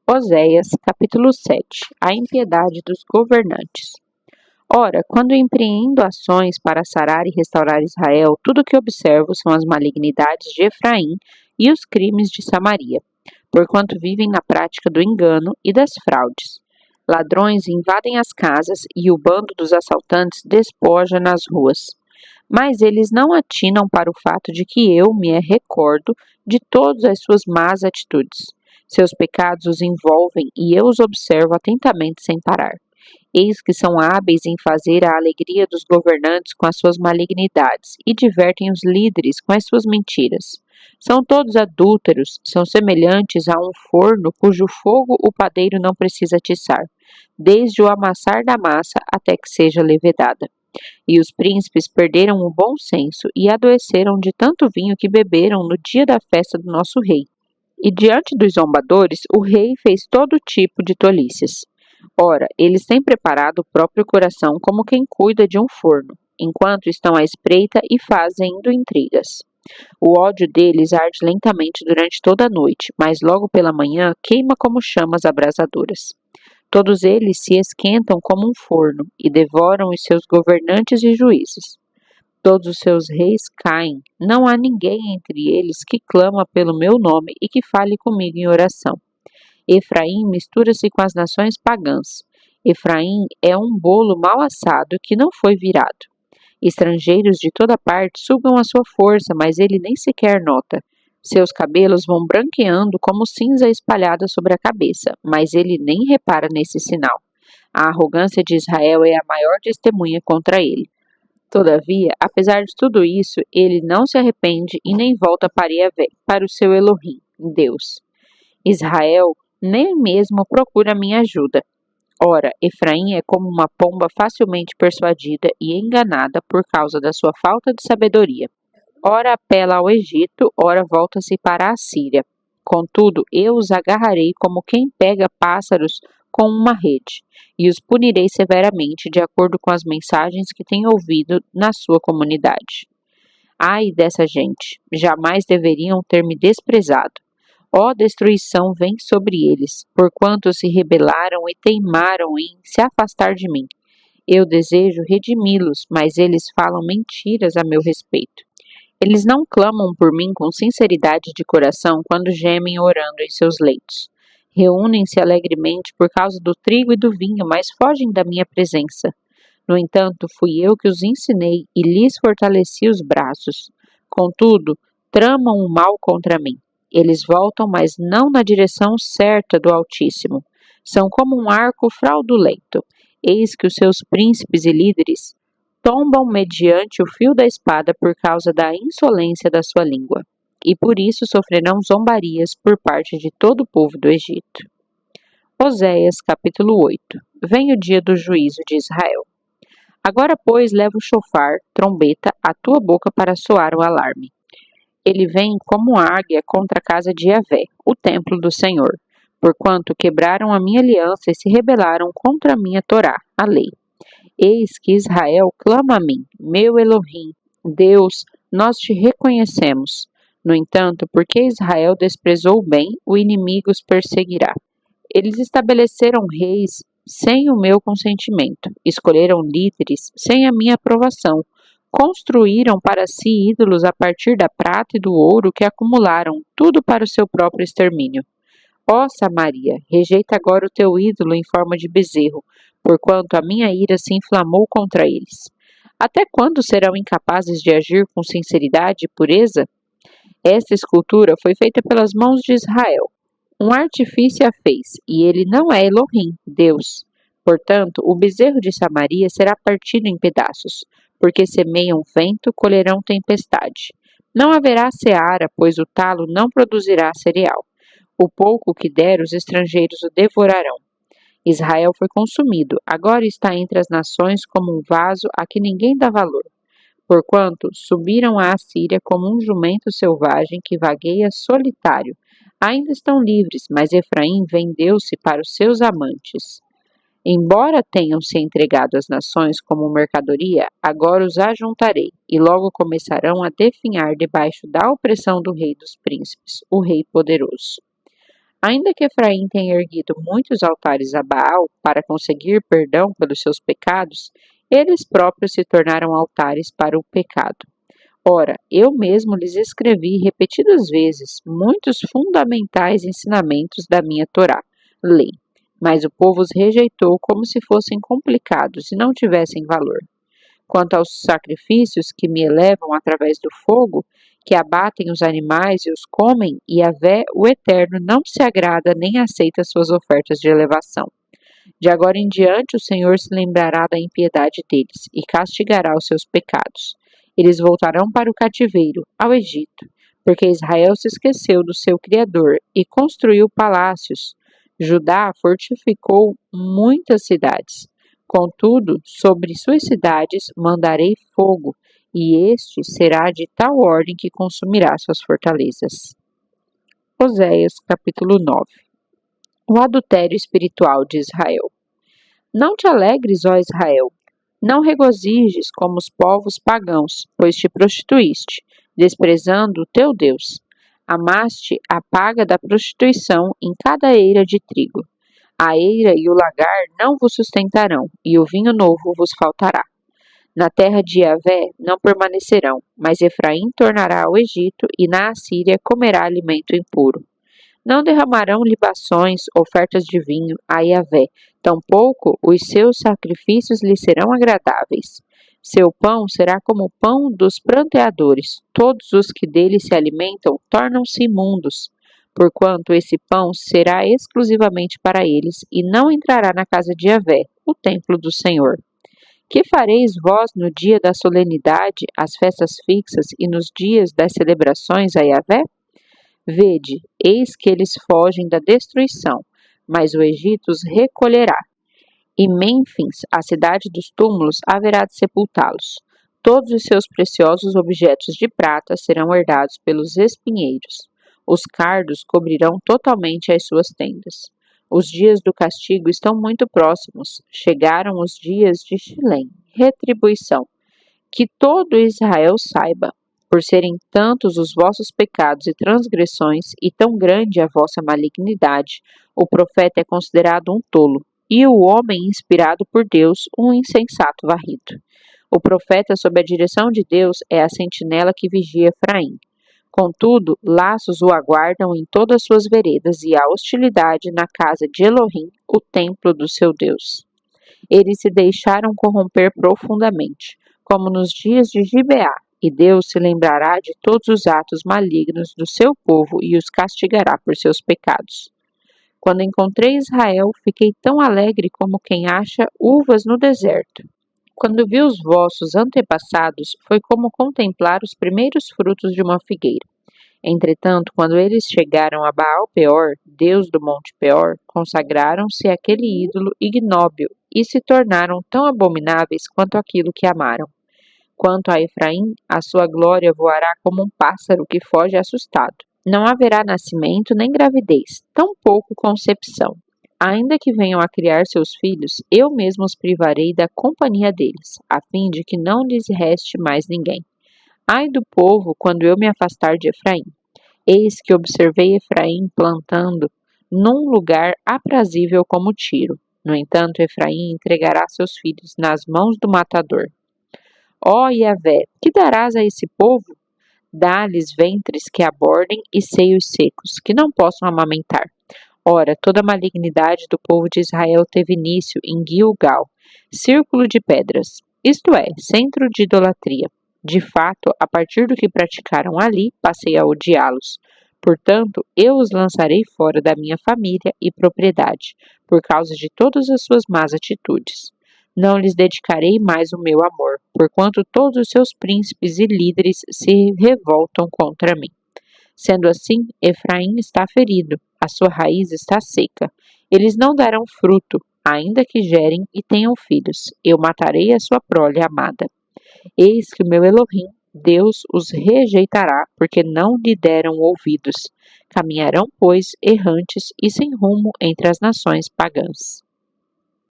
Oséias, capítulo 7. A impiedade dos governantes. Ora, quando empreendo ações para sarar e restaurar Israel, tudo o que observo são as malignidades de Efraim e os crimes de Samaria, porquanto vivem na prática do engano e das fraudes. Ladrões invadem as casas e o bando dos assaltantes despoja nas ruas. Mas eles não atinam para o fato de que eu me recordo de todas as suas más atitudes. Seus pecados os envolvem e eu os observo atentamente sem parar. Eis que são hábeis em fazer a alegria dos governantes com as suas malignidades e divertem os líderes com as suas mentiras. São todos adúlteros, são semelhantes a um forno cujo fogo o padeiro não precisa atiçar, desde o amassar da massa até que seja levedada. E os príncipes perderam o bom senso e adoeceram de tanto vinho que beberam no dia da festa do nosso rei. E diante dos zombadores, o rei fez todo tipo de tolices. Ora, eles têm preparado o próprio coração como quem cuida de um forno, enquanto estão à espreita e fazendo intrigas. O ódio deles arde lentamente durante toda a noite, mas logo pela manhã queima como chamas abrasadoras. Todos eles se esquentam como um forno e devoram os seus governantes e juízes. Todos os seus reis caem, não há ninguém entre eles que clama pelo meu nome e que fale comigo em oração. Efraim mistura-se com as nações pagãs. Efraim é um bolo mal assado que não foi virado. Estrangeiros de toda parte sugam a sua força, mas ele nem sequer nota. Seus cabelos vão branqueando como cinza espalhada sobre a cabeça, mas ele nem repara nesse sinal. A arrogância de Israel é a maior testemunha contra ele. Todavia, apesar de tudo isso, ele não se arrepende e nem volta para Yahvé, para o seu Elohim, Deus. Israel nem mesmo procura minha ajuda. Ora, Efraim é como uma pomba facilmente persuadida e enganada por causa da sua falta de sabedoria. Ora apela ao Egito, ora volta-se para a Síria. Contudo, eu os agarrarei como quem pega pássaros com uma rede, e os punirei severamente de acordo com as mensagens que tenho ouvido na sua comunidade. Ai dessa gente, jamais deveriam ter me desprezado. Ó destruição vem sobre eles, porquanto se rebelaram e teimaram em se afastar de mim. Eu desejo redimi-los, mas eles falam mentiras a meu respeito. Eles não clamam por mim com sinceridade de coração quando gemem orando em seus leitos. Reúnem-se alegremente por causa do trigo e do vinho, mas fogem da minha presença. No entanto, fui eu que os ensinei e lhes fortaleci os braços. Contudo, tramam o mal contra mim. Eles voltam, mas não na direção certa do Altíssimo. São como um arco fraudulento. Eis que os seus príncipes e líderes tombam mediante o fio da espada por causa da insolência da sua língua, e por isso sofrerão zombarias por parte de todo o povo do Egito. Oséias, capítulo 8. Vem o dia do juízo de Israel. Agora, pois, leva o chofar, trombeta, à tua boca para soar o alarme. Ele vem como águia contra a casa de Yahvé, o templo do Senhor, porquanto quebraram a minha aliança e se rebelaram contra a minha Torá, a lei. Eis que Israel clama a mim, meu Elohim, Deus, nós te reconhecemos. No entanto, porque Israel desprezou o bem, o inimigo os perseguirá. Eles estabeleceram reis sem o meu consentimento, escolheram líderes sem a minha aprovação, construíram para si ídolos a partir da prata e do ouro que acumularam, tudo para o seu próprio extermínio. Ó Samaria, rejeita agora o teu ídolo em forma de bezerro, porquanto a minha ira se inflamou contra eles. Até quando serão incapazes de agir com sinceridade e pureza? Esta escultura foi feita pelas mãos de Israel. Um artífice a fez, e ele não é Elohim, Deus. Portanto, o bezerro de Samaria será partido em pedaços, porque semeiam vento, colherão tempestade. Não haverá seara, pois o talo não produzirá cereal. O pouco que der, os estrangeiros o devorarão. Israel foi consumido, agora está entre as nações como um vaso a que ninguém dá valor. Porquanto subiram à Assíria como um jumento selvagem que vagueia solitário. Ainda estão livres, mas Efraim vendeu-se para os seus amantes. Embora tenham se entregado às nações como mercadoria, agora os ajuntarei, e logo começarão a definhar debaixo da opressão do rei dos príncipes, o rei poderoso. Ainda que Efraim tenha erguido muitos altares a Baal para conseguir perdão pelos seus pecados, eles próprios se tornaram altares para o pecado. Ora, eu mesmo lhes escrevi repetidas vezes muitos fundamentais ensinamentos da minha Torá, lei, mas o povo os rejeitou como se fossem complicados e não tivessem valor. Quanto aos sacrifícios que me elevam através do fogo, que abatem os animais e os comem, Yahvé, o Eterno, não se agrada nem aceita suas ofertas de elevação. De agora em diante, o Senhor se lembrará da impiedade deles e castigará os seus pecados. Eles voltarão para o cativeiro, ao Egito, porque Israel se esqueceu do seu Criador e construiu palácios. Judá fortificou muitas cidades. Contudo, sobre suas cidades mandarei fogo, e este será de tal ordem que consumirá suas fortalezas. Oséias, capítulo 9. O adultério espiritual de Israel. Não te alegres, ó Israel, não regozijes como os povos pagãos, pois te prostituíste, desprezando o teu Deus. Amaste a paga da prostituição em cada eira de trigo. A eira e o lagar não vos sustentarão, e o vinho novo vos faltará. Na terra de Yahvé não permanecerão, mas Efraim tornará ao Egito, e na Assíria comerá alimento impuro. Não derramarão libações, ofertas de vinho a Yahvé, tampouco os seus sacrifícios lhe serão agradáveis. Seu pão será como o pão dos pranteadores, todos os que dele se alimentam tornam-se imundos, porquanto esse pão será exclusivamente para eles, e não entrará na casa de Yahvé, o templo do Senhor. Que fareis vós no dia da solenidade, as festas fixas e nos dias das celebrações a Yahvé? Vede, eis que eles fogem da destruição, mas o Egito os recolherá. E Mênfis, a cidade dos túmulos, haverá de sepultá-los. Todos os seus preciosos objetos de prata serão herdados pelos espinheiros. Os cardos cobrirão totalmente as suas tendas. Os dias do castigo estão muito próximos. Chegaram os dias de Shilem, retribuição. Que todo Israel saiba, por serem tantos os vossos pecados e transgressões, e tão grande a vossa malignidade, o profeta é considerado um tolo, e o homem inspirado por Deus um insensato varrido. O profeta, sob a direção de Deus, é a sentinela que vigia Efraim. Contudo, laços o aguardam em todas suas veredas, e há hostilidade na casa de Elohim, o templo do seu Deus. Eles se deixaram corromper profundamente, como nos dias de Gibeá, e Deus se lembrará de todos os atos malignos do seu povo e os castigará por seus pecados. Quando encontrei Israel, fiquei tão alegre como quem acha uvas no deserto. Quando vi os vossos antepassados, foi como contemplar os primeiros frutos de uma figueira. Entretanto, quando eles chegaram a Baal-Peor, Deus do Monte Peor, consagraram-se àquele ídolo ignóbil e se tornaram tão abomináveis quanto aquilo que amaram. Quanto a Efraim, a sua glória voará como um pássaro que foge assustado. Não haverá nascimento nem gravidez, tampouco concepção. Ainda que venham a criar seus filhos, eu mesmo os privarei da companhia deles, a fim de que não lhes reste mais ninguém. Ai do povo, quando eu me afastar de Efraim. Eis que observei Efraim plantando num lugar aprazível como Tiro. No entanto, Efraim entregará seus filhos nas mãos do matador. Ó Yahvé, que darás a esse povo? Dá-lhes ventres que abordem e seios secos, que não possam amamentar. Ora, toda a malignidade do povo de Israel teve início em Gilgal, círculo de pedras, isto é, centro de idolatria. De fato, a partir do que praticaram ali, passei a odiá-los. Portanto, eu os lançarei fora da minha família e propriedade, por causa de todas as suas más atitudes. Não lhes dedicarei mais o meu amor, porquanto todos os seus príncipes e líderes se revoltam contra mim. Sendo assim, Efraim está ferido, a sua raiz está seca. Eles não darão fruto, ainda que gerem e tenham filhos. Eu matarei a sua prole amada. Eis que o meu Elohim, Deus, os rejeitará, porque não lhe deram ouvidos. Caminharão, pois, errantes e sem rumo entre as nações pagãs.